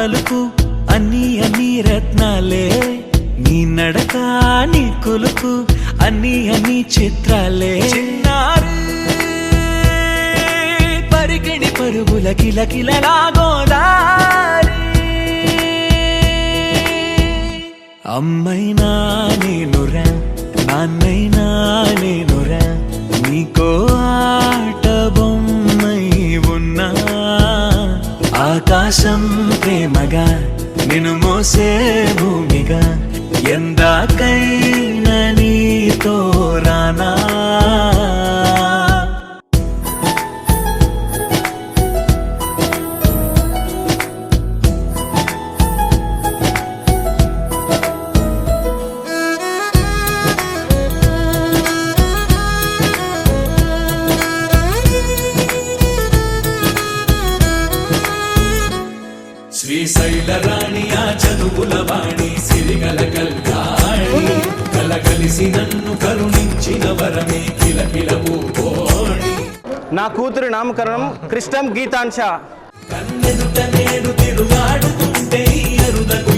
పలుకు అన్ని రత్నాలే, నీ నడక నీ కొలుకు అన్ని చిత్రాలే. చిన్నారి పరికిణి పరుగుల కిలకిలలా గోదారి, అమ్మైనా నేనురా నాన్నైనా నేనురా, నీకో ఆట బొమ్మై ఉన్నా. ఆకాశం ప్రేమగా నిన్ను మోసే భూమిగా, ఎందాకైనా నీతో రానా. శ్రీశైల రాణి ఆ చదువుల వాణి, సిరిగల కల్యాణి, కలగలిసి నన్ను కరుణించిన వరమే కిలకిల పూకోణి. నా కూతురు నామకరణం కృష్ణం గీతాంశ. కన్నెదుట నేడు తిరుగాడుతుంటే అరుదకు